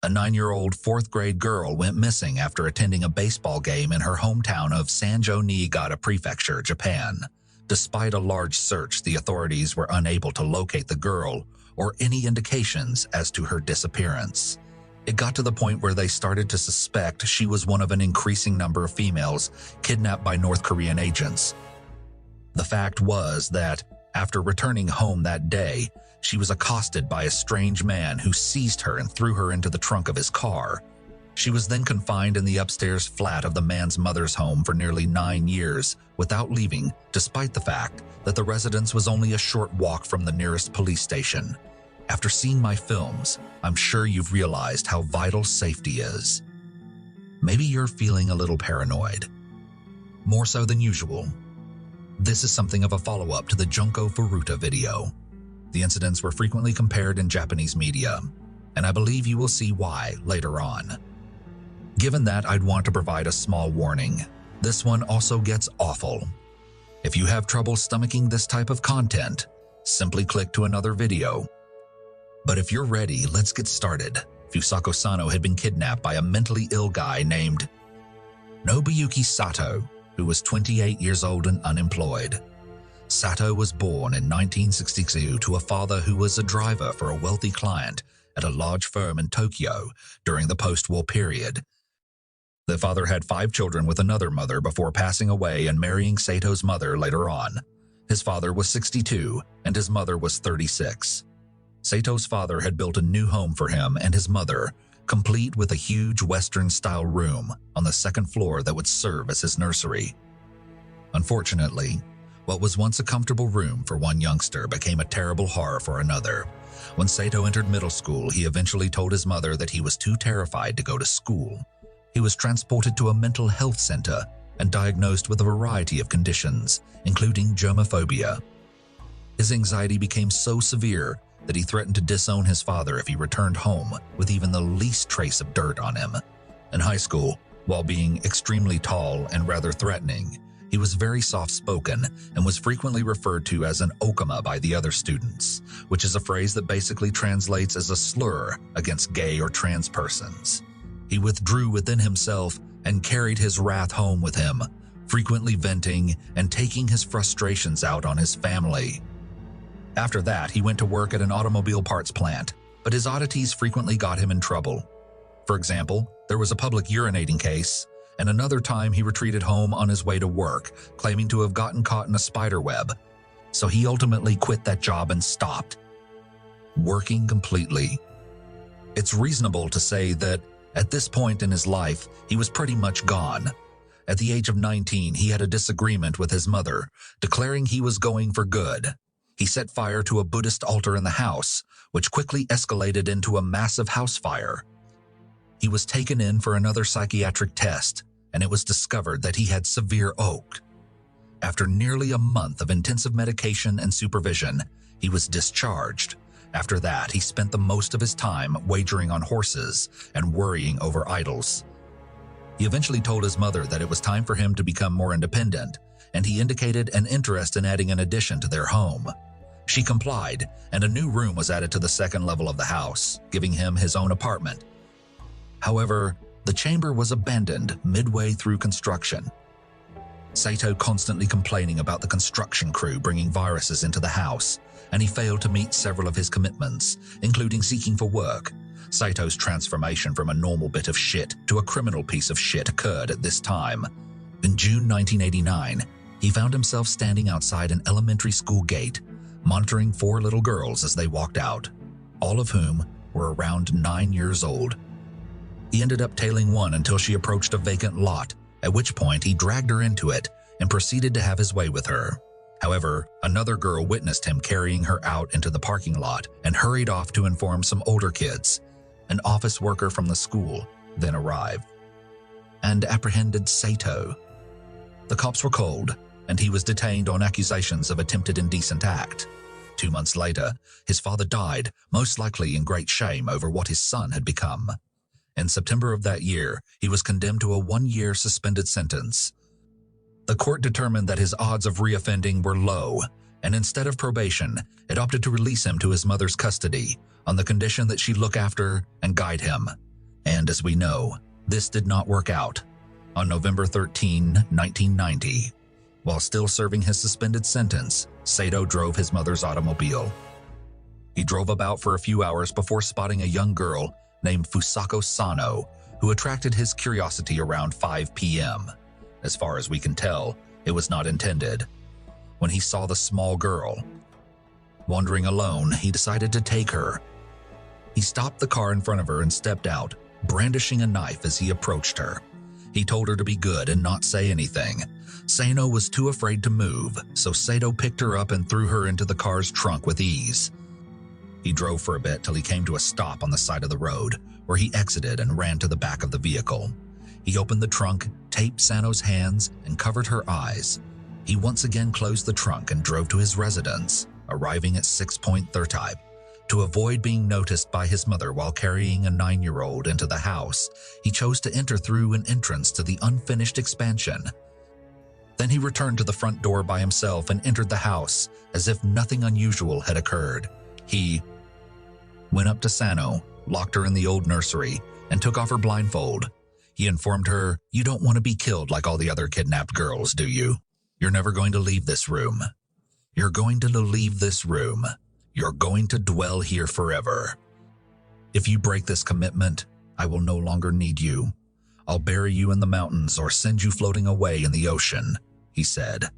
A 9-year-old fourth-grade girl went missing after attending a baseball game in her hometown of Sanjo Niigata Prefecture, Japan. Despite a large search, the authorities were unable to locate the girl or any indications as to her disappearance. It got to the point where they started to suspect she was one of an increasing number of females kidnapped by North Korean agents. The fact was that, after returning home that day, she was accosted by a strange man who seized her and threw her into the trunk of his car. She was then confined in the upstairs flat of the man's mother's home for nearly 9 years without leaving, despite the fact that the residence was only a short walk from the nearest police station. After seeing my films, I'm sure you've realized how vital safety is. Maybe you're feeling a little paranoid. More so than usual. This is something of a follow-up to the Junko Furuta video. The incidents were frequently compared in Japanese media, and I believe you will see why later on. Given that, I'd want to provide a small warning. This one also gets awful. If you have trouble stomaching this type of content, simply click to another video. But if you're ready, let's get started. Fusako Sano had been kidnapped by a mentally ill guy named Nobuyuki Sato, who was 28 years old and unemployed. Sato was born in 1962 to a father who was a driver for a wealthy client at a large firm in Tokyo during the post-war period. The father had 5 children with another mother before passing away and marrying Sato's mother later on. His father was 62 and his mother was 36. Sato's father had built a new home for him and his mother, complete with a huge Western-style room on the second floor that would serve as his nursery. Unfortunately, what was once a comfortable room for one youngster became a terrible horror for another. When Sato entered middle school, he eventually told his mother that he was too terrified to go to school. He was transported to a mental health center and diagnosed with a variety of conditions, including germophobia. His anxiety became so severe that he threatened to disown his father if he returned home with even the least trace of dirt on him. In high school, while being extremely tall and rather threatening, he was very soft-spoken and was frequently referred to as an okama by the other students, which is a phrase that basically translates as a slur against gay or trans persons. He withdrew within himself and carried his wrath home with him, frequently venting and taking his frustrations out on his family. After that, he went to work at an automobile parts plant, but his oddities frequently got him in trouble. For example, there was a public urinating case, and another time he retreated home on his way to work, claiming to have gotten caught in a spider web. So he ultimately quit that job and stopped working completely. It's reasonable to say that at this point in his life, he was pretty much gone. At the age of 19, he had a disagreement with his mother, declaring he was going for good. He set fire to a Buddhist altar in the house, which quickly escalated into a massive house fire. He was taken in for another psychiatric test, and it was discovered that he had severe OCD. After nearly a month of intensive medication and supervision, he was discharged. After that, he spent the most of his time wagering on horses and worrying over idols. He eventually told his mother that it was time for him to become more independent, and he indicated an interest in adding an addition to their home. She complied, and a new room was added to the second level of the house, giving him his own apartment. However, the chamber was abandoned midway through construction. Sato constantly complaining about the construction crew bringing viruses into the house, and he failed to meet several of his commitments, including seeking for work. Sato's transformation from a normal bit of shit to a criminal piece of shit occurred at this time. In June 1989, he found himself standing outside an elementary school gate, monitoring 4 little girls as they walked out, all of whom were around 9 years old. He ended up tailing one until she approached a vacant lot, at which point he dragged her into it and proceeded to have his way with her. However, another girl witnessed him carrying her out into the parking lot and hurried off to inform some older kids. An office worker from the school then arrived and apprehended Sato. The cops were called, and he was detained on accusations of attempted indecent act. 2 months later, his father died, most likely in great shame over what his son had become. In September of that year, he was condemned to a 1-year suspended sentence. The court determined that his odds of reoffending were low, and instead of probation, it opted to release him to his mother's custody on the condition that she look after and guide him. And as we know, this did not work out. On November 13, 1990, while still serving his suspended sentence, Sato drove his mother's automobile. He drove about for a few hours before spotting a young girl named Fusako Sano, who attracted his curiosity around 5 p.m. As far as we can tell, it was not intended. When he saw the small girl wandering alone, he decided to take her. He stopped the car in front of her and stepped out, brandishing a knife as he approached her. He told her to be good and not say anything. Sano was too afraid to move, so Sato picked her up and threw her into the car's trunk with ease. He drove for a bit till he came to a stop on the side of the road, where he exited and ran to the back of the vehicle. He opened the trunk, taped Sano's hands, and covered her eyes. He once again closed the trunk and drove to his residence, arriving at 6 Point Thirtype. To avoid being noticed by his mother while carrying a 9-year-old into the house, he chose to enter through an entrance to the unfinished expansion. Then he returned to the front door by himself and entered the house as if nothing unusual had occurred. He went up to Sano, locked her in the old nursery, and took off her blindfold. He informed her, "You don't want to be killed like all the other kidnapped girls, do you? You're never going to leave this room. You're going to leave this room. You're going to dwell here forever. If you break this commitment, I will no longer need you. I'll bury you in the mountains or send you floating away in the ocean," he said.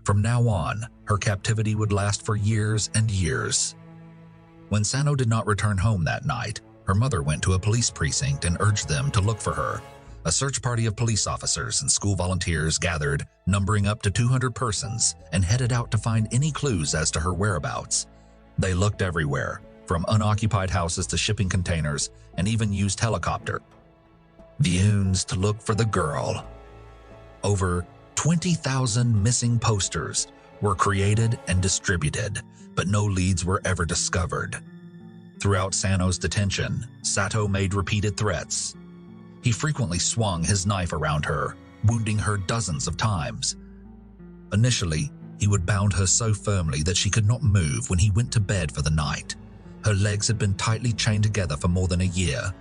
From now on, her captivity would last for years and years. When Sano did not return home that night, her mother went to a police precinct and urged them to look for her. A search party of police officers and school volunteers gathered, numbering up to 200 persons, and headed out to find any clues as to her whereabouts. They looked everywhere, from unoccupied houses to shipping containers, and even used helicopter views to look for the girl. Over 20,000 missing posters were created and distributed, but no leads were ever discovered. Throughout Sano's detention, Sato made repeated threats. He frequently swung his knife around her, wounding her dozens of times. Initially, he would bound her so firmly that she could not move when he went to bed for the night. Her legs had been tightly chained together for more than a year.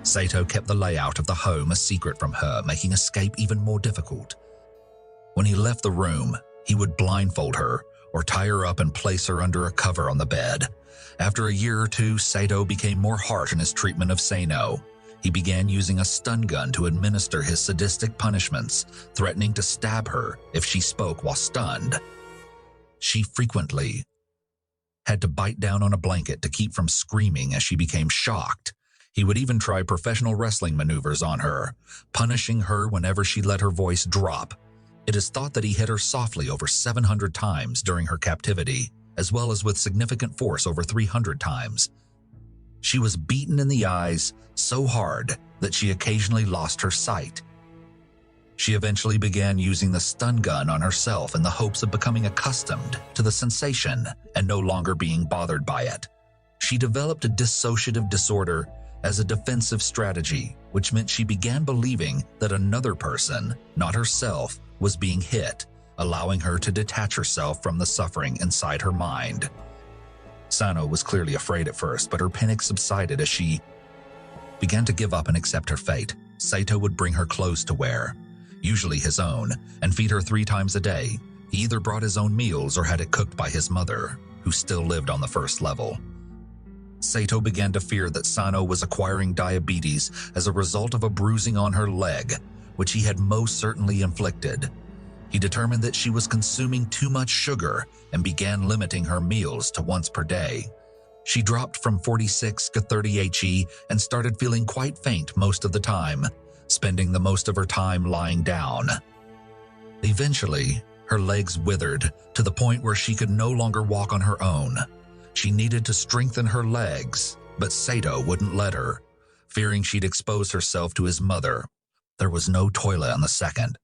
Sato kept the layout of the home a secret from her, making escape even more difficult. When he left the room, he would blindfold her or tie her up and place her under a cover on the bed. After a year or two, Sato became more harsh in his treatment of Sano. He began using a stun gun to administer his sadistic punishments, threatening to stab her if she spoke while stunned. She frequently had to bite down on a blanket to keep from screaming as she became shocked. He would even try professional wrestling maneuvers on her, punishing her whenever she let her voice drop. It is thought that he hit her softly over 700 times during her captivity, as well as with significant force over 300 times. She was beaten in the eyes so hard that she occasionally lost her sight. She eventually began using the stun gun on herself in the hopes of becoming accustomed to the sensation and no longer being bothered by it. She developed a dissociative disorder as a defensive strategy, which meant she began believing that another person, not herself, was being hit, allowing her to detach herself from the suffering inside her mind. Sano was clearly afraid at first, but her panic subsided as she began to give up and accept her fate. Sato would bring her clothes to wear, usually his own, and feed her 3 times a day. He either brought his own meals or had it cooked by his mother, who still lived on the first level. Sato began to fear that Sano was acquiring diabetes as a result of a bruising on her leg, which he had most certainly inflicted. He determined that she was consuming too much sugar and began limiting her meals to once per day. She dropped from 46 to 30 HE and started feeling quite faint most of the time, spending the most of her time lying down. Eventually, her legs withered to the point where she could no longer walk on her own. She needed to strengthen her legs, but Sato wouldn't let her, fearing she'd expose herself to his mother. There was no toilet on the second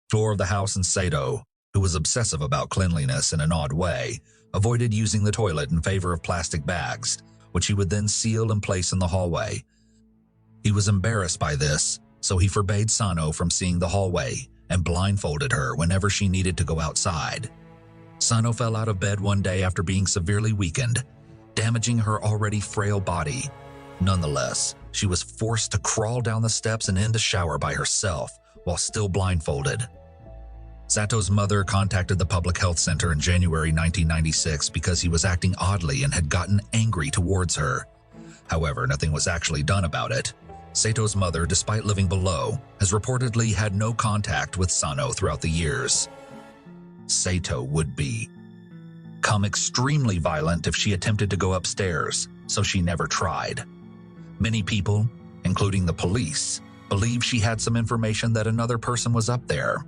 floor of the house, and Sato, who was obsessive about cleanliness in an odd way, avoided using the toilet in favor of plastic bags, which he would then seal and place in the hallway. He was embarrassed by this, so he forbade Sano from seeing the hallway and blindfolded her whenever she needed to go outside. Sano fell out of bed one day after being severely weakened, damaging her already frail body. Nonetheless, she was forced to crawl down the steps and in the shower by herself while still blindfolded. Sato's mother contacted the public health center in January 1996 because he was acting oddly and had gotten angry towards her. However, nothing was actually done about it. Sato's mother, despite living below, has reportedly had no contact with Sano throughout the years. Sato would become extremely violent if she attempted to go upstairs, so she never tried. Many people, including the police, believe she had some information that another person was up there.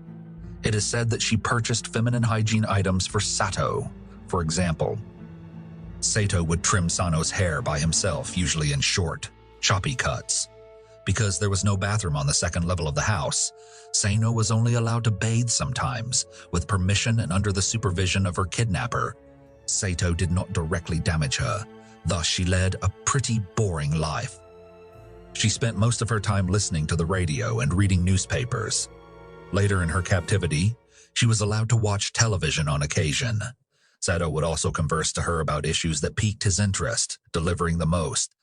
It is said that she purchased feminine hygiene items for Sato. For example, Sato would trim Sano's hair by himself, usually in short, choppy cuts. Because there was no bathroom on the second level of the house, Sano was only allowed to bathe sometimes, with permission and under the supervision of her kidnapper. Sato did not directly damage her, thus she led a pretty boring life. She spent most of her time listening to the radio and reading newspapers. Later in her captivity, she was allowed to watch television on occasion. Sato would also converse to her about issues that piqued his interest, delivering the most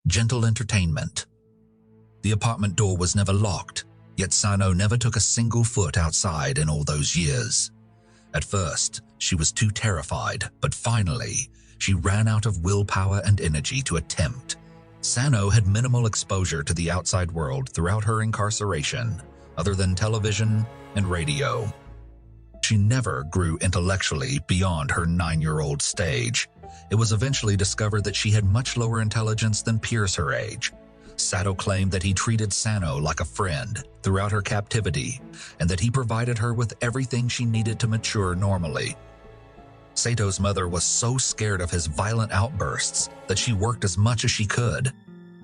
gentle entertainment. The apartment door was never locked, yet Sano never took a single foot outside in all those years. At first, she was too terrified, but finally, she ran out of willpower and energy to attempt. Sano had minimal exposure to the outside world throughout her incarceration, other than television and radio. She never grew intellectually beyond her 9-year-old stage. It was eventually discovered that she had much lower intelligence than peers her age. Sato claimed that he treated Sano like a friend throughout her captivity and that he provided her with everything she needed to mature normally. Sato's mother was so scared of his violent outbursts that she worked as much as she could.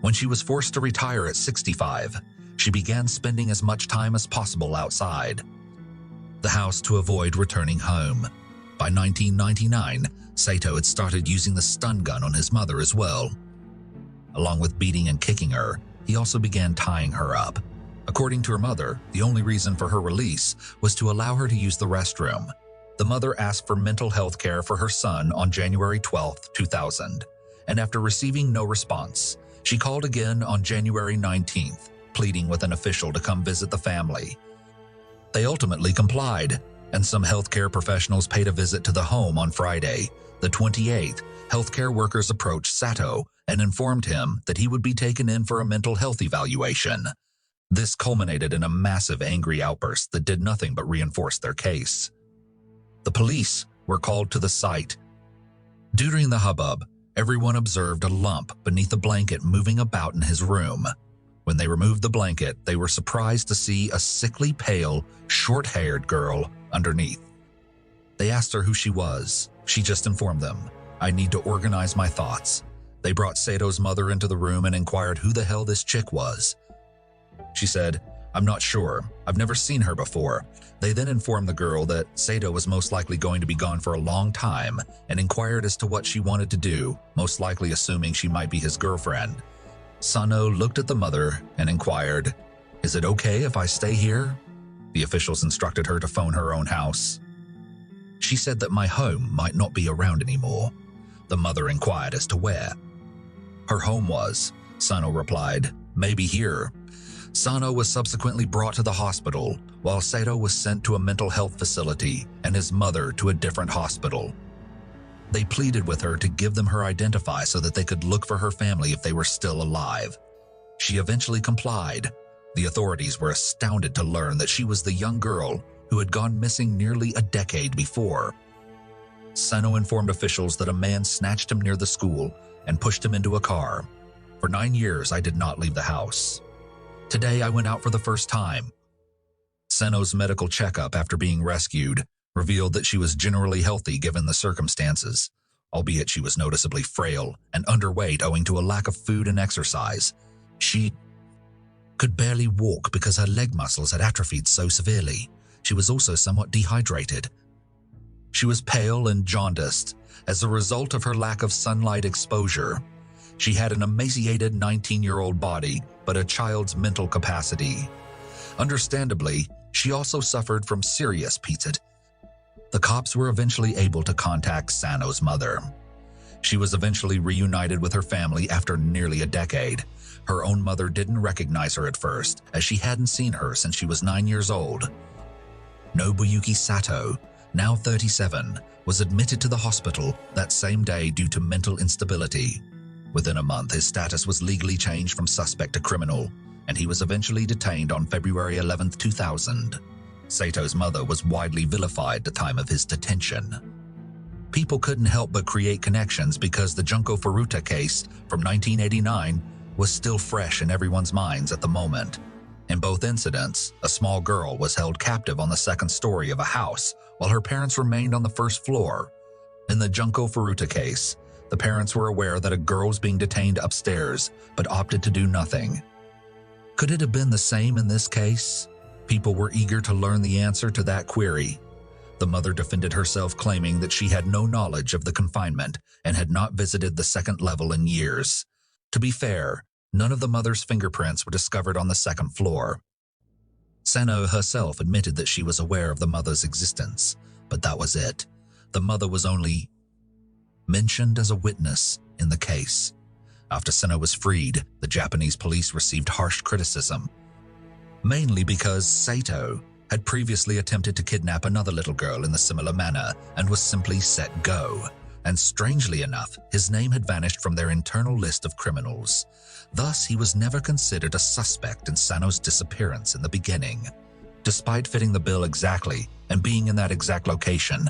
When she was forced to retire at 65, she began spending as much time as possible outside the house to avoid returning home. By 1999, Sato had started using the stun gun on his mother as well. Along with beating and kicking her, he also began tying her up. According to her mother, the only reason for her release was to allow her to use the restroom. The mother asked for mental health care for her son on January 12, 2000, and after receiving no response, she called again on January 19th, pleading with an official to come visit the family. They ultimately complied, and some healthcare professionals paid a visit to the home on Friday, the 28th. Healthcare workers approached Sato and informed him that he would be taken in for a mental health evaluation. This culminated in a massive angry outburst that did nothing but reinforce their case. The police were called to the site. During the hubbub, everyone observed a lump beneath the blanket moving about in his room. When they removed the blanket, they were surprised to see a sickly pale, short-haired girl underneath. They asked her who she was. She just informed them, "I need to organize my thoughts." They brought Sato's mother into the room and inquired who the hell this chick was. She said, "I'm not sure. I've never seen her before." They then informed the girl that Sato was most likely going to be gone for a long time and inquired as to what she wanted to do, most likely assuming she might be his girlfriend. Sano looked at the mother and inquired, "Is it okay if I stay here?" The officials instructed her to phone her own house. She said that my home might not be around anymore. The mother inquired as to where her home was. Sano replied, "Maybe here." Sano was subsequently brought to the hospital, while Sato was sent to a mental health facility and his mother to a different hospital. They pleaded with her to give them her identify so that they could look for her family if they were still alive. She eventually complied. The authorities were astounded to learn that she was the young girl who had gone missing nearly a decade before. Sano informed officials that a man snatched him near the school and pushed him into a car. "For 9 years, I did not leave the house. Today, I went out for the first time." Sano's medical checkup after being rescued revealed that she was generally healthy given the circumstances, albeit she was noticeably frail and underweight owing to a lack of food and exercise. She could barely walk because her leg muscles had atrophied so severely. She was also somewhat dehydrated. She was pale and jaundiced as a result of her lack of sunlight exposure. She had an emaciated 19-year-old body, but a child's mental capacity. Understandably, she also suffered from serious PTSD. The cops were eventually able to contact Sano's mother. She was eventually reunited with her family after nearly a decade. Her own mother didn't recognize her at first, as she hadn't seen her since she was 9 years old. Nobuyuki Sato, now 37, was admitted to the hospital that same day due to mental instability. Within a month, his status was legally changed from suspect to criminal, and he was eventually detained on February 11, 2000. Sato's mother was widely vilified at the time of his detention. People couldn't help but create connections because the Junko Furuta case from 1989 was still fresh in everyone's minds at the moment. In both incidents, a small girl was held captive on the second story of a house while her parents remained on the first floor. In the Junko Furuta case, the parents were aware that a girl was being detained upstairs but opted to do nothing. Could it have been the same in this case? People were eager to learn the answer to that query. The mother defended herself, claiming that she had no knowledge of the confinement and had not visited the second level in years. To be fair, none of the mother's fingerprints were discovered on the second floor. Sano herself admitted that she was aware of the mother's existence, but that was it. The mother was only mentioned as a witness in the case. After Sano was freed, the Japanese police received harsh criticism, mainly because Sato had previously attempted to kidnap another little girl in a similar manner and was simply set go. And strangely enough, his name had vanished from their internal list of criminals. Thus, he was never considered a suspect in Sano's disappearance in the beginning, despite fitting the bill exactly and being in that exact location.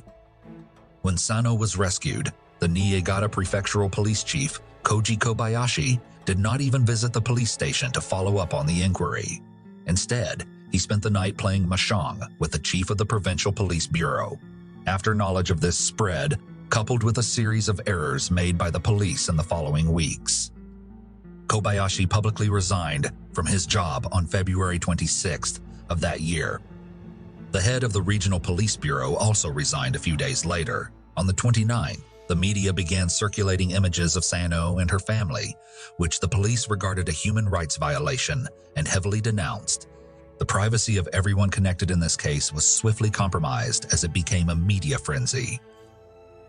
When Sano was rescued, the Niigata Prefectural Police Chief, Koji Kobayashi, did not even visit the police station to follow up on the inquiry. Instead, he spent the night playing mahjong with the chief of the Provincial Police Bureau. After knowledge of this spread, coupled with a series of errors made by the police in the following weeks, Kobayashi publicly resigned from his job on February 26th of that year. The head of the Regional Police Bureau also resigned a few days later. On the 29th, the media began circulating images of Sano and her family, which the police regarded a human rights violation and heavily denounced. The privacy of everyone connected in this case was swiftly compromised as it became a media frenzy.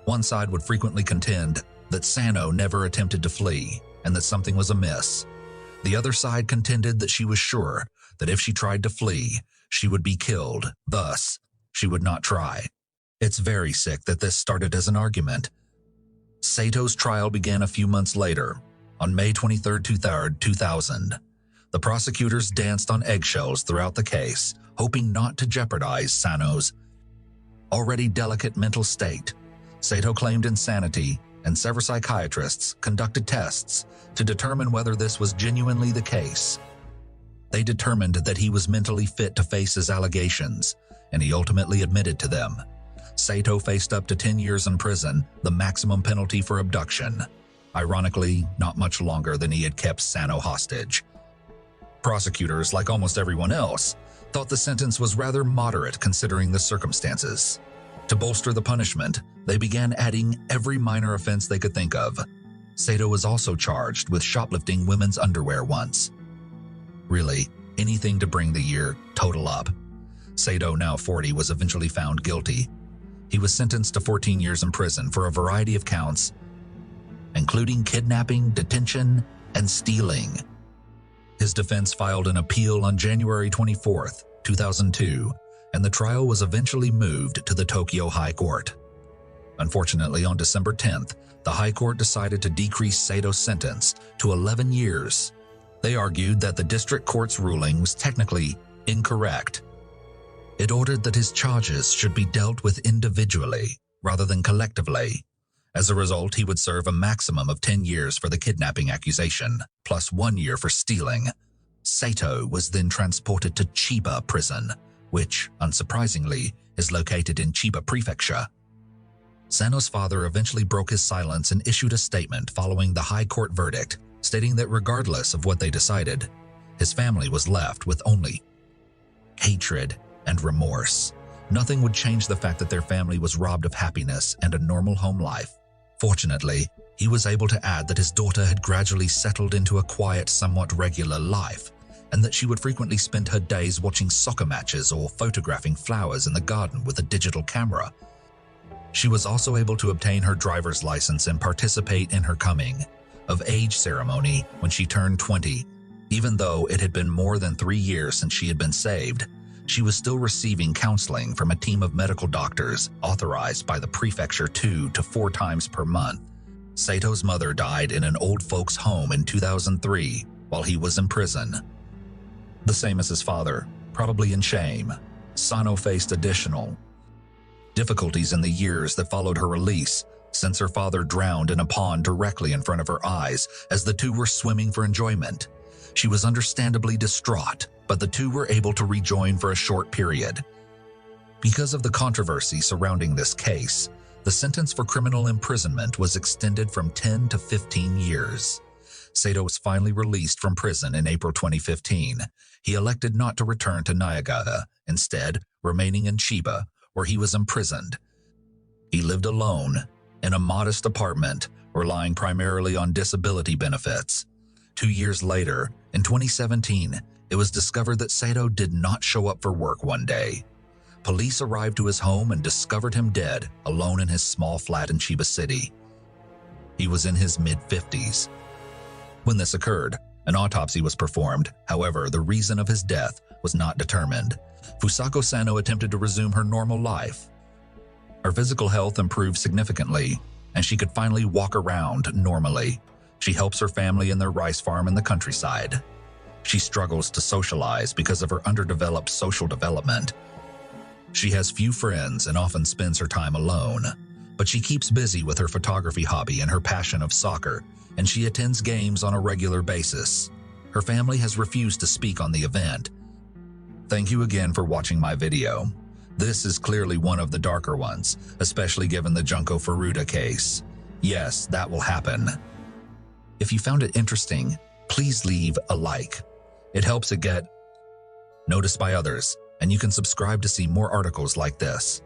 One side would frequently contend that Sano never attempted to flee and that something was amiss. The other side contended that she was sure that if she tried to flee, she would be killed, thus, she would not try. It's very sick that this started as an argument. Sato's trial began a few months later, on May 23, 2000. The prosecutors danced on eggshells throughout the case, hoping not to jeopardize Sano's already delicate mental state. Sato claimed insanity, and several psychiatrists conducted tests to determine whether this was genuinely the case. They determined that he was mentally fit to face his allegations, and he ultimately admitted to them. Sato faced up to 10 years in prison, the maximum penalty for abduction. Ironically, not much longer than he had kept Sano hostage. Prosecutors, like almost everyone else, thought the sentence was rather moderate considering the circumstances. To bolster the punishment, they began adding every minor offense they could think of. Sato was also charged with shoplifting women's underwear once. Really, anything to bring the year total up. Sato, now 40, was eventually found guilty. He was sentenced to 14 years in prison for a variety of counts, including kidnapping, detention, and stealing. His defense filed an appeal on January 24, 2002, and the trial was eventually moved to the Tokyo High Court. Unfortunately, on December 10th, the High Court decided to decrease Sato's sentence to 11 years. They argued that the district court's ruling was technically incorrect. It ordered that his charges should be dealt with individually rather than collectively. As a result, he would serve a maximum of 10 years for the kidnapping accusation, plus 1 year for stealing. Sato was then transported to Chiba prison, which, unsurprisingly, is located in Chiba Prefecture. Sano's father eventually broke his silence and issued a statement following the High Court verdict, stating that regardless of what they decided, his family was left with only hatred and remorse. Nothing would change the fact that their family was robbed of happiness and a normal home life. Fortunately, he was able to add that his daughter had gradually settled into a quiet, somewhat regular life, and that she would frequently spend her days watching soccer matches or photographing flowers in the garden with a digital camera. She was also able to obtain her driver's license and participate in her coming-of-age ceremony when she turned 20. Even though it had been more than 3 years since she had been saved, she was still receiving counseling from a team of medical doctors authorized by the prefecture 2 to 4 times per month. Sato's mother died in an old folks' home in 2003 while he was in prison. The same as his father, probably in shame, Sano faced additional difficulties in the years that followed her release, since her father drowned in a pond directly in front of her eyes as the two were swimming for enjoyment. She was understandably distraught, but the two were able to rejoin for a short period. Because of the controversy surrounding this case, the sentence for criminal imprisonment was extended from 10 to 15 years. Sato was finally released from prison in April 2015. He elected not to return to Niigata, instead remaining in Chiba, where he was imprisoned. He lived alone in a modest apartment, relying primarily on disability benefits. 2 years later, in 2017, it was discovered that Sato did not show up for work one day. Police arrived to his home and discovered him dead, alone in his small flat in Chiba City. He was in his mid-50s. When this occurred, an autopsy was performed. However, the reason of his death was not determined. Fusako Sano attempted to resume her normal life. Her physical health improved significantly, and she could finally walk around normally. She helps her family in their rice farm in the countryside. She struggles to socialize because of her underdeveloped social development. She has few friends and often spends her time alone, but she keeps busy with her photography hobby and her passion of soccer, and she attends games on a regular basis. Her family has refused to speak on the event. Thank you again for watching my video. This is clearly one of the darker ones, especially given the Junko Furuta case. Yes, that will happen. If you found it interesting, please leave a like. It helps it get noticed by others, and you can subscribe to see more articles like this.